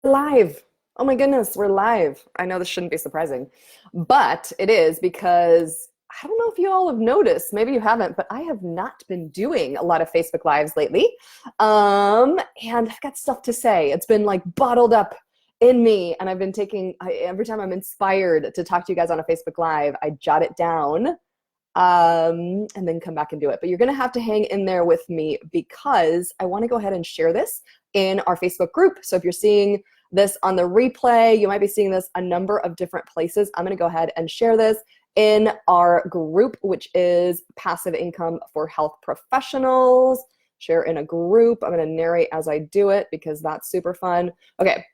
Live. Oh my goodness, we're live. I know this shouldn't be surprising, but it is because I don't know if you all have noticed, maybe you haven't, but I have not been doing a lot of Facebook Lives lately. And I've got stuff to say. It's been like bottled up in me, and I've been every time I'm inspired to talk to you guys on a Facebook Live, I jot it down and then come back and do it. But you're going to have to hang in there with me because I want to go ahead and share this in our Facebook group. So if you're seeing this on the replay, you might be seeing this a number of different places. I'm going to go ahead and share this in our group, which is Passive Income for Health Professionals. Share in a group. I'm going to narrate as I do it because that's super fun. Okay.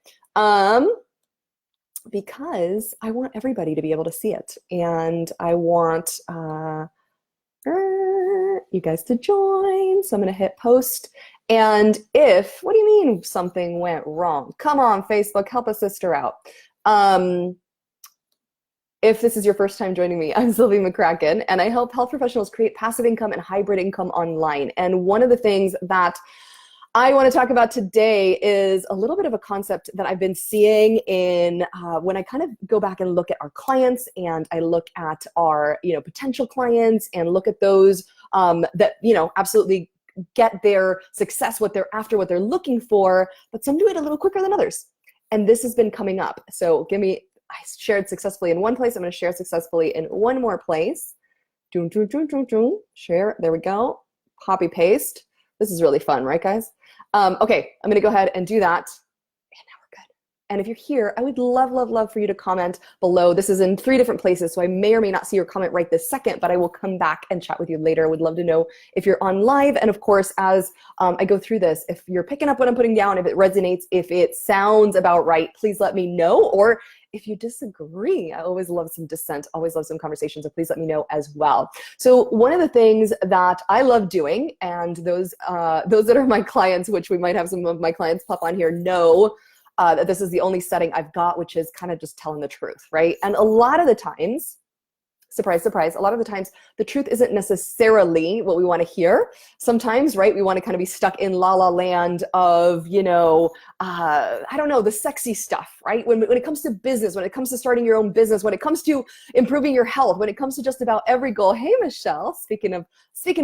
Because I want everybody to be able to see it. And I want you guys to join. So I'm going to hit post. And what do you mean something went wrong? Come on, Facebook, help a sister out. If this is your first time joining me, I'm Sylvie McCracken, and I help health professionals create passive income and hybrid income online. And one of the things that I want to talk about today is a little bit of a concept that I've been seeing in when I kind of go back and look at our clients, and I look at our potential clients and look at those that absolutely get their success, what they're after, what they're looking for, but some do it a little quicker than others. And this has been coming up. So I shared successfully in one place. I'm going to share successfully in one more place. Share. There we go. Copy paste. This is really fun, right, guys? Okay, I'm going to go ahead and do that. And now we're good. And if you're here, I would love, love, love for you to comment below. This is in 3 different places, so I may or may not see your comment right this second, but I will come back and chat with you later. I would love to know if you're on live. And of course, as I go through this, if you're picking up what I'm putting down, if it resonates, if it sounds about right, please let me know. Or if you disagree, I always love some dissent, always love some conversation, so please let me know as well. So one of the things that I love doing, and those that are my clients, which we might have some of my clients pop on here, know that this is the only setting I've got, which is kind of just telling the truth, right? And a lot of the times, surprise, surprise, a lot of the times, the truth isn't necessarily what we want to hear. Sometimes, right, we want to kind of be stuck in la la land of, I don't know, the sexy stuff, right? When it comes to business, when it comes to starting your own business, when it comes to improving your health, when it comes to just about every goal. Hey, Michelle, speaking of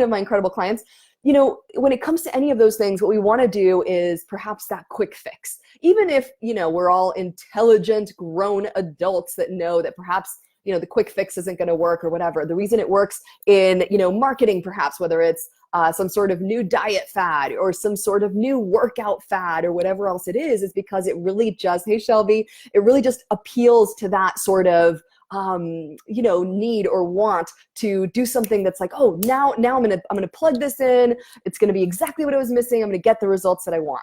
my incredible clients, when it comes to any of those things, what we want to do is perhaps that quick fix. Even if, we're all intelligent, grown adults that know that perhaps the quick fix isn't going to work or whatever. The reason it works in, marketing, perhaps, whether it's some sort of new diet fad or some sort of new workout fad or whatever else it is because it really just, hey, Shelby, it really just appeals to that sort of, need or want to do something that's like, oh, now I'm going to plug this in. It's going to be exactly what I was missing. I'm going to get the results that I want.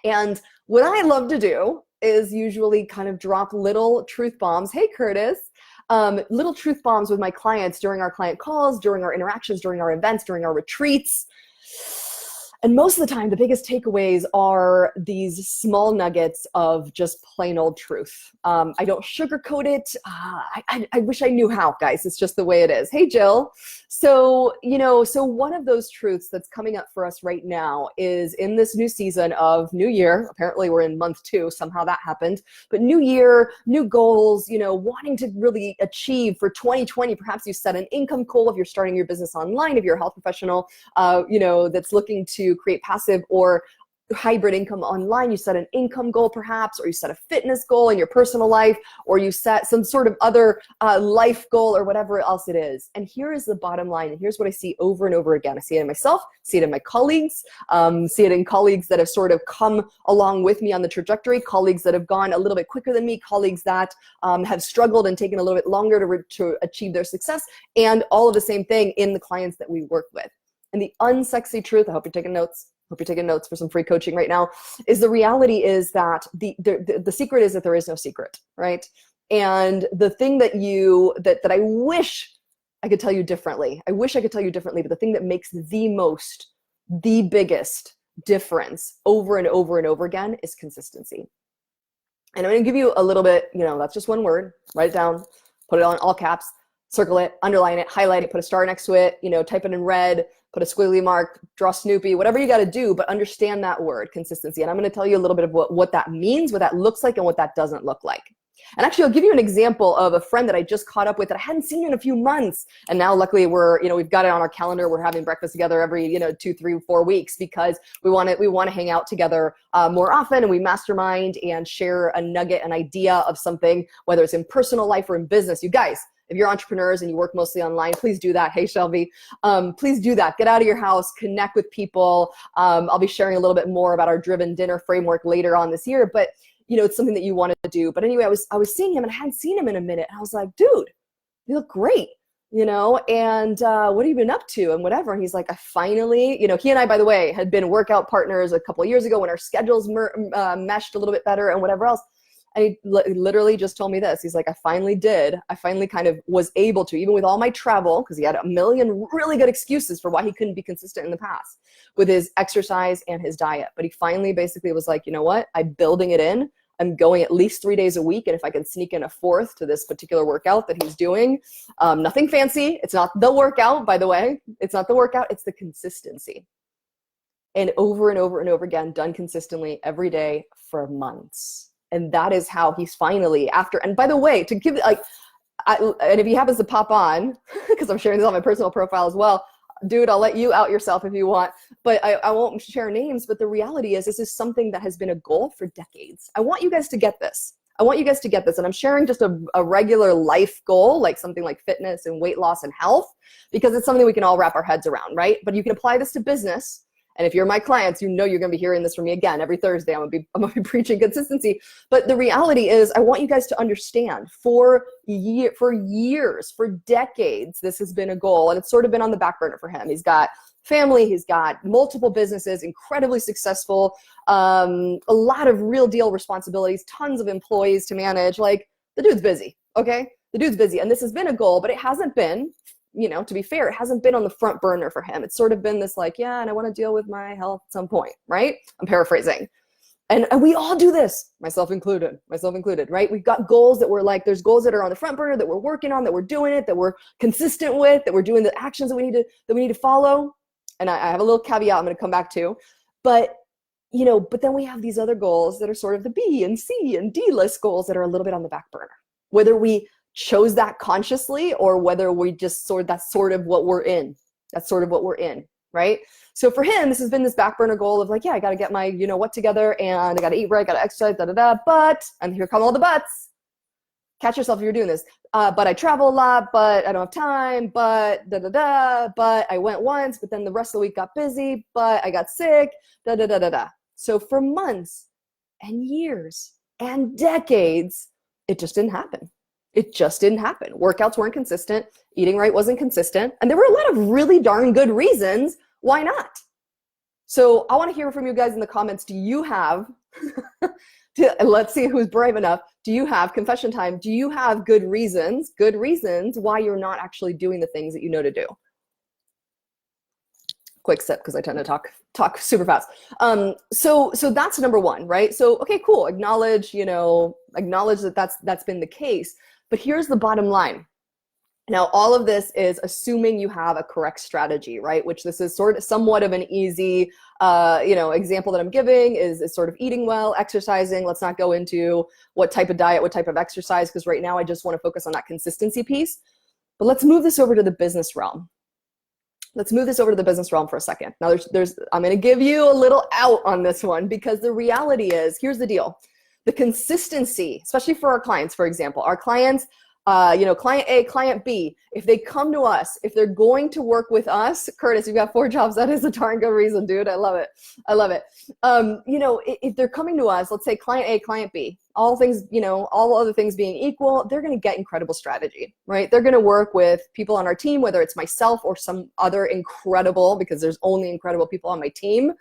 And what I love to do is usually kind of drop little truth bombs. Hey, Curtis. Little truth bombs with my clients during our client calls, during our interactions, during our events, during our retreats. And most of the time, the biggest takeaways are these small nuggets of just plain old truth. I don't sugarcoat it. I wish I knew how, guys. It's just the way it is. Hey, Jill. So one of those truths that's coming up for us right now is in this new season of New Year. Apparently, we're in month 2. Somehow that happened. But New Year, new goals, wanting to really achieve for 2020. Perhaps you set an income goal if you're starting your business online, if you're a health professional, that's looking to create passive or hybrid income online. You set an income goal perhaps, or you set a fitness goal in your personal life, or you set some sort of other life goal or whatever else it is. And here is the bottom line. And here's what I see over and over again. I see it in myself, see it in my colleagues, see it in colleagues that have sort of come along with me on the trajectory, colleagues that have gone a little bit quicker than me, colleagues that have struggled and taken a little bit longer to achieve their success, and all of the same thing in the clients that we work with. And the unsexy truth, I hope you're taking notes. Hope you're taking notes for some free coaching right now, is the reality is that the secret is that there is no secret, right? And the thing that I wish I could tell you differently, but the thing that makes the biggest difference over and over and over again is consistency. And I'm going to give you a little bit, that's just one word, write it down, put it on all caps. circle it, underline it, highlight it, put a star next to it, type it in red, put a squiggly mark, draw Snoopy, whatever you got to do, but understand that word, consistency. And I'm going to tell you a little bit of what that means, what that looks like, and what that doesn't look like. And actually, I'll give you an example of a friend that I just caught up with that I hadn't seen in a few months. And now luckily we've got it on our calendar. We're having breakfast together every, 2, 3, 4 weeks because we want to hang out together more often, and we mastermind and share a nugget, an idea of something, whether it's in personal life or in business. You guys, if you're entrepreneurs and you work mostly online, please do that. Hey, Shelby, please do that. Get out of your house, connect with people. I'll be sharing a little bit more about our driven dinner framework later on this year, but it's something that you want to do. But anyway, I was seeing him and I hadn't seen him in a minute. And I was like, dude, you look great, and what have you been up to and whatever. And he's like, I finally, he and I, by the way, had been workout partners a couple of years ago when our schedules meshed a little bit better and whatever else. And he literally just told me this. He's like, I finally kind of was able to, even with all my travel, because he had a million really good excuses for why he couldn't be consistent in the past with his exercise and his diet. But he finally basically was like, you know what? I'm building it in. I'm going at least 3 days a week. And if I can sneak in a 4th to this particular workout that he's doing, nothing fancy. It's not the workout, by the way. It's not the workout. It's the consistency. And over and over and over again, done consistently every day for months. And that is how he's finally and by the way, to give and if he happens to pop on, because I'm sharing this on my personal profile as well, dude, I'll let you out yourself if you want, but I won't share names. But the reality is this is something that has been a goal for decades. I want you guys to get this. And I'm sharing just a regular life goal, like something like fitness and weight loss and health, because it's something we can all wrap our heads around, right? But you can apply this to business. And if you're my clients, you're going to be hearing this from me again every Thursday. I'm going to be preaching consistency. But the reality is, I want you guys to understand for years, for decades, this has been a goal, and it's sort of been on the back burner for him. He's got family, he's got multiple businesses, incredibly successful, a lot of real deal responsibilities, tons of employees to manage. Like, the dude's busy, okay? The dude's busy. And this has been a goal, but it hasn't been, to be fair, it hasn't been on the front burner for him. It's sort of been this like, yeah, and I want to deal with my health at some point, right? I'm paraphrasing. And we all do this, myself included, right? We've got goals that we're like, there's goals that are on the front burner that we're working on, that we're doing it, that we're consistent with, that we're doing the actions that we need to follow. And I have a little caveat I'm going to come back to, but then we have these other goals that are sort of the B and C and D list goals that are a little bit on the back burner. Whether we chose that consciously or whether we just that's sort of what we're in. That's sort of what we're in, right? So for him, this has been this back burner goal of like, yeah, I got to get my, what together, and I got to eat right, got to exercise, but, and here come all the buts. Catch yourself if you're doing this. But I travel a lot, but I don't have time, but but I went once, but then the rest of the week got busy, but I got sick, So for months and years and decades, it just didn't happen. Workouts weren't consistent. Eating right wasn't consistent. And there were a lot of really darn good reasons why not. So I want to hear from you guys in the comments. Do you have, let's see who's brave enough. Do you have, confession time, do you have good reasons why you're not actually doing the things that you know to do? Quick sip, because I tend to talk super fast. So that's number one, right? So, okay, cool. Acknowledge that that's been the case. But here's the bottom line. Now, all of this is assuming you have a correct strategy, right? Which this is somewhat of an easy, example that I'm giving is sort of eating well, exercising. Let's not go into what type of diet, what type of exercise, because right now I just want to focus on that consistency piece. But let's move this over to the business realm. For a second. Now, I'm going to give you a little out on this one, because the reality is, here's the deal. The consistency, especially for our clients, for example, our clients, client A, client B, if they come to us, if they're going to work with us, Curtis, you've got 4 jobs. That is a darn good reason, dude. I love it. If they're coming to us, let's say client A, client B, all other things being equal, they're going to get incredible strategy, right? They're going to work with people on our team, whether it's myself or some other incredible, because there's only incredible people on my team,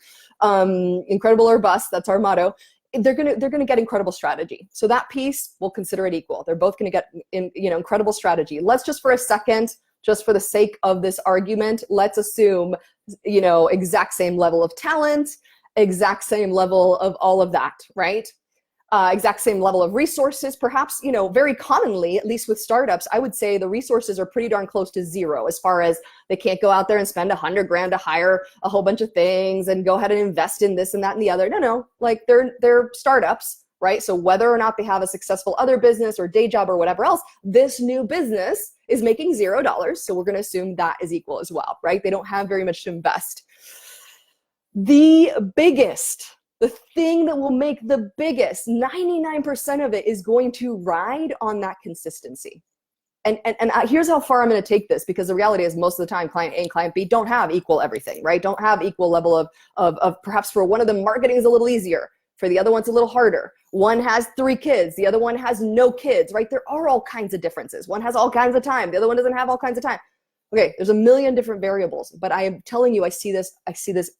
incredible or bust. That's our motto. They're gonna get incredible strategy. So that piece, we'll consider it equal. They're both gonna get incredible strategy. Let's just for a second, just for the sake of this argument, let's assume exact same level of talent, exact same level of all of that, right? exact same level of resources, perhaps, very commonly, at least with startups, I would say the resources are pretty darn close to zero as far as they can't go out there and spend $100,000 to hire a whole bunch of things and go ahead and invest in this and that and the other. No, like they're startups, right? So whether or not they have a successful other business or day job or whatever else, this new business is making $0. So we're going to assume that is equal as well, right? They don't have very much to invest. The thing that will make the biggest, 99% of it is going to ride on that consistency. And here's how far I'm going to take this, because the reality is most of the time client A and client B don't have equal everything, right? Don't have equal level of perhaps for one of them, marketing is a little easier. For the other one's a little harder. One has 3 kids. The other one has no kids, right? There are all kinds of differences. One has all kinds of time. The other one doesn't have all kinds of time. Okay, there's a million different variables, but I am telling you, I see this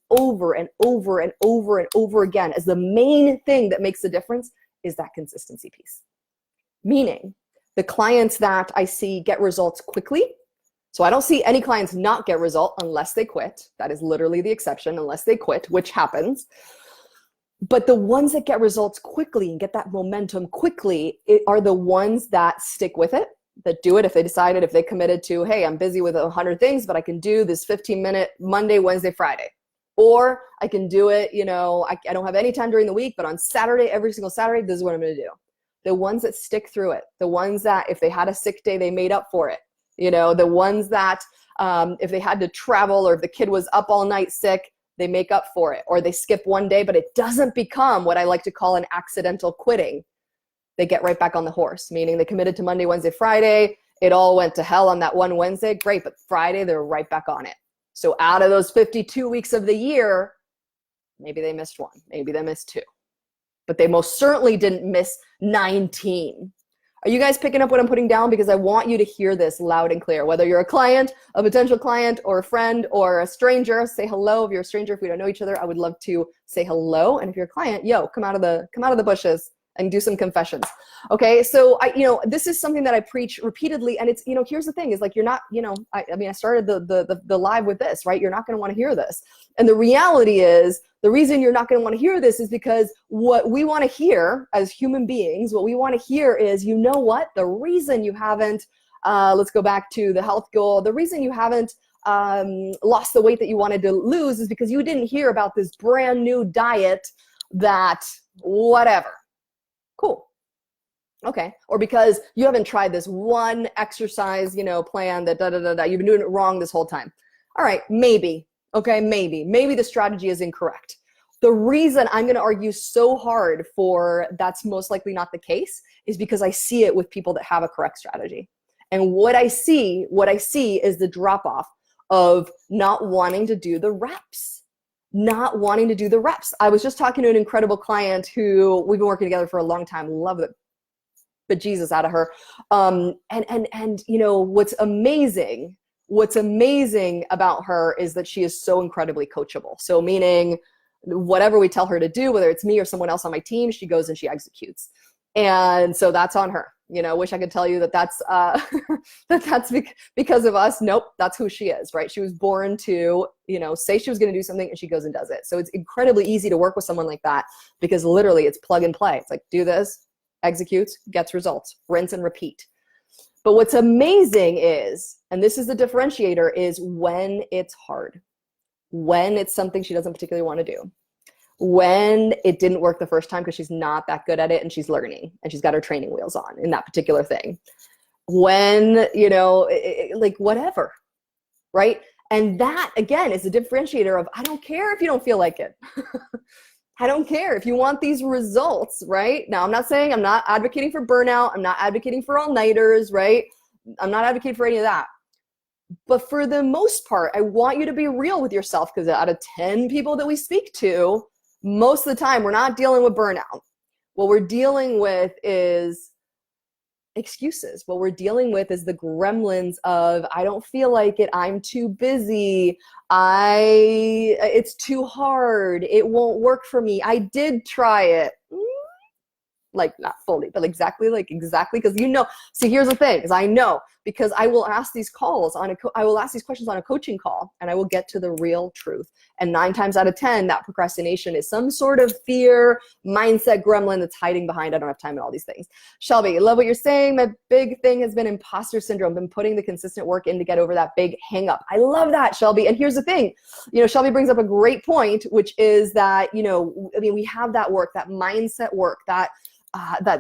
over and over and over and over again as the main thing that makes the difference is that consistency piece. Meaning, the clients that I see get results quickly. So I don't see any clients not get result unless they quit. That is literally the exception, unless they quit, which happens. But the ones that get results quickly and get that momentum quickly are the ones that stick with it, that do it if they committed to, hey, I'm busy with 100 things, but I can do this 15-minute Monday, Wednesday, Friday. Or I can do it, I don't have any time during the week, but on Saturday, every single Saturday, this is what I'm going to do. The ones that stick through it, the ones that if they had a sick day, they made up for it. The ones that if they had to travel or if the kid was up all night sick, they make up for it. Or they skip one day, but it doesn't become what I like to call an accidental quitting. They get right back on the horse, meaning they committed to Monday, Wednesday, Friday. It all went to hell on that one Wednesday. Great, but Friday, they're right back on it. So out of those 52 weeks of the year, maybe they missed 1, maybe they missed 2. But they most certainly didn't miss 19. Are you guys picking up what I'm putting down? Because I want you to hear this loud and clear. Whether you're a client, a potential client, or a friend, or a stranger, say hello. If you're a stranger, if we don't know each other, I would love to say hello. And if you're a client, come out of the bushes and do some confessions. Okay, so this is something that I preach repeatedly, and it's, here's the thing, is like, you're not, I started the live with this, right? You're not gonna wanna hear this. And the reality is, the reason you're not gonna wanna hear this is because what we wanna hear as human beings, what we wanna hear is, what? The reason you haven't, let's go back to the health goal, the reason you haven't lost the weight that you wanted to lose is because you didn't hear about this brand new diet that whatever. Cool. Okay. Or because you haven't tried this one exercise, plan that you've been doing it wrong this whole time. All right. Maybe. Okay. Maybe the strategy is incorrect. The reason I'm going to argue so hard for that's most likely not the case is because I see it with people that have a correct strategy. And what I see is the drop off of not wanting to do the reps. Not wanting to do the reps. I was just talking to an incredible client who we've been working together for a long time. Love it, but Jesus out of her. And what's amazing about her is that she is so incredibly coachable. So meaning whatever we tell her to do, whether it's me or someone else on my team, she goes and she executes. And so that's on her. Wish I could tell you that that's because of us. Nope, that's who she is, right? She was born to, say she was going to do something and she goes and does it. So it's incredibly easy to work with someone like that because literally it's plug and play. It's like, do this, executes, gets results, rinse and repeat. But what's amazing is, and this is the differentiator, is when it's hard, when it's something she doesn't particularly want to do, when it didn't work the first time because she's not that good at it and she's learning and she's got her training wheels on in that particular thing. When, like whatever, right? And that, again, is the differentiator of I don't care if you don't feel like it. I don't care if you want these results, right? Now, I'm not advocating for burnout. I'm not advocating for all-nighters, right? I'm not advocating for any of that. But for the most part, I want you to be real with yourself because out of 10 people that we speak to, most of the time, we're not dealing with burnout. What we're dealing with is excuses. What we're dealing with is the gremlins of, I don't feel like it. I'm too busy. It's too hard. It won't work for me. I did try it. like not fully, but exactly, because see, here's the thing, is I know, because I will ask these calls I will ask these questions on a coaching call, and I will get to the real truth. And 9 times out of 10, that procrastination is some sort of fear, mindset gremlin that's hiding behind, I don't have time and all these things. Shelby, love what you're saying. My big thing has been imposter syndrome. Been putting the consistent work in to get over that big hang up. I love that, Shelby. And here's the thing, Shelby brings up a great point, which is that, we have that work, that mindset work, that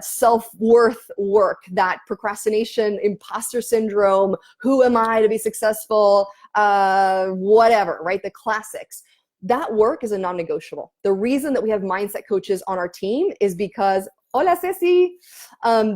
self-worth work, that procrastination, imposter syndrome, who am I to be successful, whatever, right? The classics. That work is a non-negotiable. The reason that we have mindset coaches on our team is because, hola Ceci,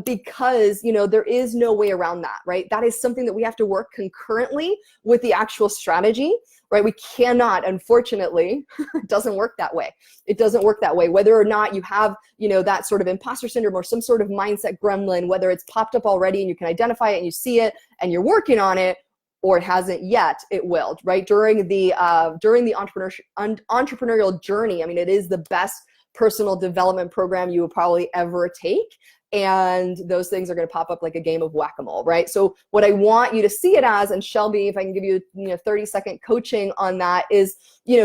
because, there is no way around that, right? That is something that we have to work concurrently with the actual strategy, right? We cannot, unfortunately, it doesn't work that way. It doesn't work that way. Whether or not you have, that sort of imposter syndrome or some sort of mindset gremlin, whether it's popped up already and you can identify it and you see it and you're working on it, or it hasn't yet, it will, right? During the entrepreneurial journey, it is the best personal development program you will probably ever take. And those things are going to pop up like a game of whack-a-mole, right? So what I want you to see it as, and Shelby, if I can give you 30-second coaching on that, is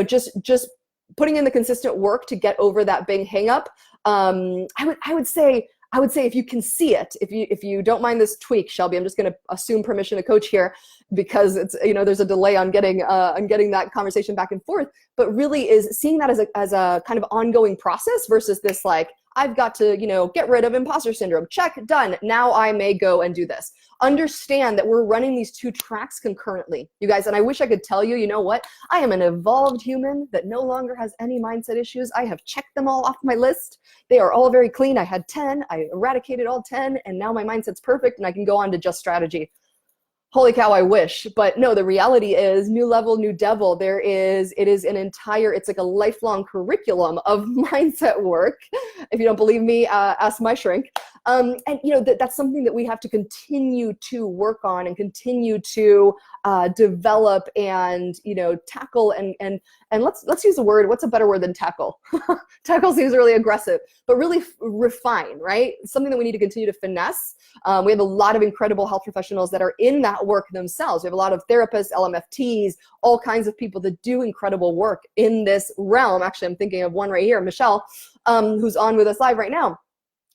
just putting in the consistent work to get over that big hang-up. I would say if you can see it, if you don't mind this tweak, Shelby, I'm just going to assume permission to coach here, because it's there's a delay on getting that conversation back and forth. But really is seeing that as a kind of ongoing process versus this like, I've got to get rid of imposter syndrome. Check, done. Now I may go and do this. Understand that we're running these two tracks concurrently, you guys. And I wish I could tell you, what? I am an evolved human that no longer has any mindset issues. I have checked them all off my list. They are all very clean. I had 10. I eradicated all 10. And now my mindset's perfect and I can go on to just strategy. Holy cow, I wish. But no, the reality is new level, new devil. It's like a lifelong curriculum of mindset work. If you don't believe me, ask my shrink. And that's something that we have to continue to work on and continue to develop and, tackle and let's use a word. What's a better word than tackle? Tackle seems really aggressive, but really refine, right? Something that we need to continue to finesse. We have a lot of incredible health professionals that are in that work themselves. We have a lot of therapists, LMFTs, all kinds of people that do incredible work in this realm. Actually, I'm thinking of one right here, Michelle, who's on with us live right now.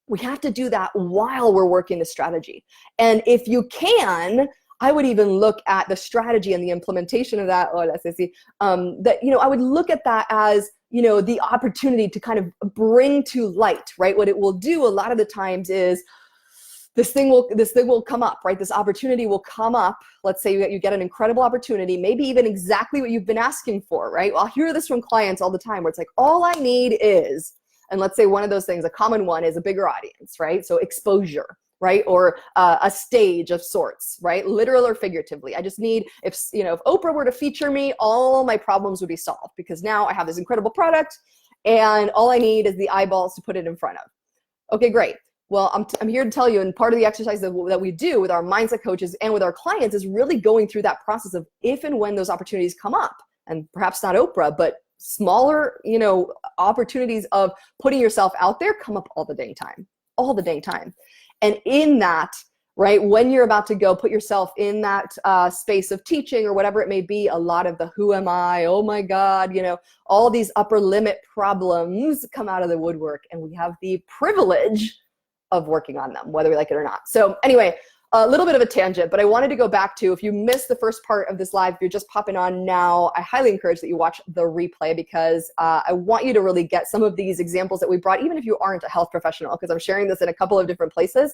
We have to do that while we're working the strategy. And if you can, I would even look at the strategy and the implementation of that. Oh, let's see. I would look at that as, the opportunity to kind of bring to light, right? What it will do a lot of the times is this thing will come up, right? This opportunity will come up. Let's say you get an incredible opportunity, maybe even exactly what you've been asking for, right? Well, I'll hear this from clients all the time where it's like, all I need is, and let's say one of those things, a common one is a bigger audience, right? So exposure, right? Or a stage of sorts, right? Literal or figuratively. I just need, if Oprah were to feature me, all my problems would be solved because now I have this incredible product and all I need is the eyeballs to put it in front of. Okay, great. Well, I'm here to tell you, and part of the exercise that we do with our mindset coaches and with our clients is really going through that process of if and when those opportunities come up, and perhaps not Oprah, but smaller, opportunities of putting yourself out there come up all the dang time. And in that, right, when you're about to go put yourself in that space of teaching or whatever it may be, a lot of the who am I, oh my God, all these upper limit problems come out of the woodwork, and we have the privilege of working on them, whether we like it or not. So anyway, a little bit of a tangent, but I wanted to go back to, if you missed the first part of this live, if you're just popping on now, I highly encourage that you watch the replay because I want you to really get some of these examples that we brought, even if you aren't a health professional, because I'm sharing this in a couple of different places,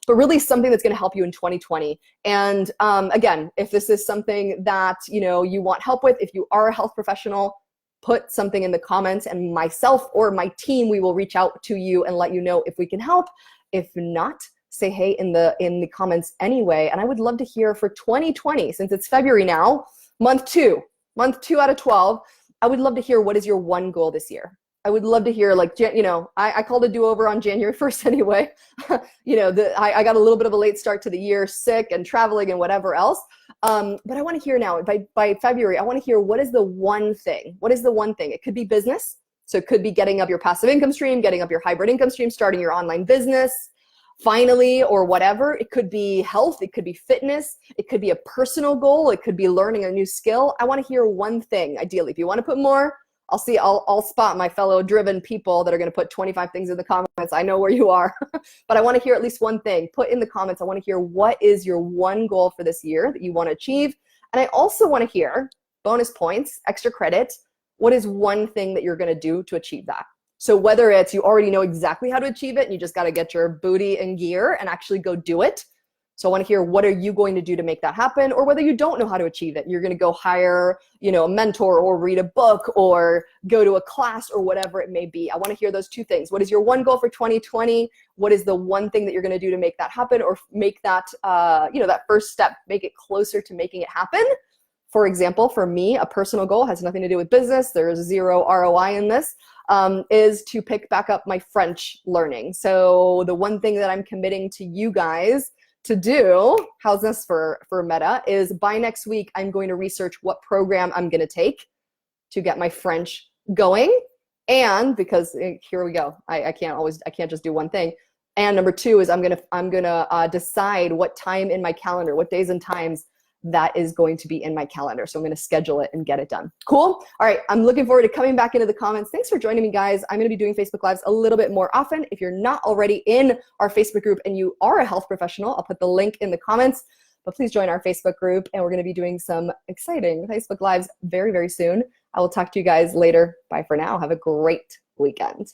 but really something that's going to help you in 2020. And again, if this is something that you want help with, if you are a health professional, put something in the comments and myself or my team, we will reach out to you and let you know if we can help. If not, say hey in the comments anyway. And I would love to hear for 2020, since it's February now, month two out of 12, I would love to hear, what is your one goal this year? I would love to hear, I called a do-over on January 1st anyway. I got a little bit of a late start to the year, sick and traveling and whatever else. But I want to hear now, by February, I want to hear, what is the one thing? What is the one thing? It could be business. So it could be getting up your passive income stream, getting up your hybrid income stream, starting your online business, finally, or whatever. It could be health, it could be fitness, it could be a personal goal, it could be learning a new skill. I want to hear one thing, ideally. If you want to put more, I'll spot my fellow driven people that are going to put 25 things in the comments. I know where you are, but I want to hear at least one thing. Put in the comments. I want to hear what is your one goal for this year that you want to achieve. And I also want to hear bonus points, extra credit. What is one thing that you're going to do to achieve that? So whether it's you already know exactly how to achieve it and you just got to get your booty in gear and actually go do it. So I want to hear what are you going to do to make that happen, or whether you don't know how to achieve it. You're going to go hire, a mentor or read a book or go to a class or whatever it may be. I want to hear those two things. What is your one goal for 2020? What is the one thing that you're going to do to make that happen, or make that, that first step, make it closer to making it happen? For example, for me, a personal goal has nothing to do with business. There's zero ROI in this, is to pick back up my French learning. So the one thing that I'm committing to you guys to do, how's this for Meta, is by next week, I'm going to research what program I'm going to take to get my French going. And because here we go, I can't just do one thing. And number two is I'm gonna decide what time in my calendar, what days and times that is going to be in my calendar. So I'm going to schedule it and get it done. Cool. All right. I'm looking forward to coming back into the comments. Thanks for joining me, guys. I'm going to be doing Facebook Lives a little bit more often. If you're not already in our Facebook group and you are a health professional, I'll put the link in the comments, but please join our Facebook group, and we're going to be doing some exciting Facebook Lives very, very soon. I will talk to you guys later. Bye for now. Have a great weekend.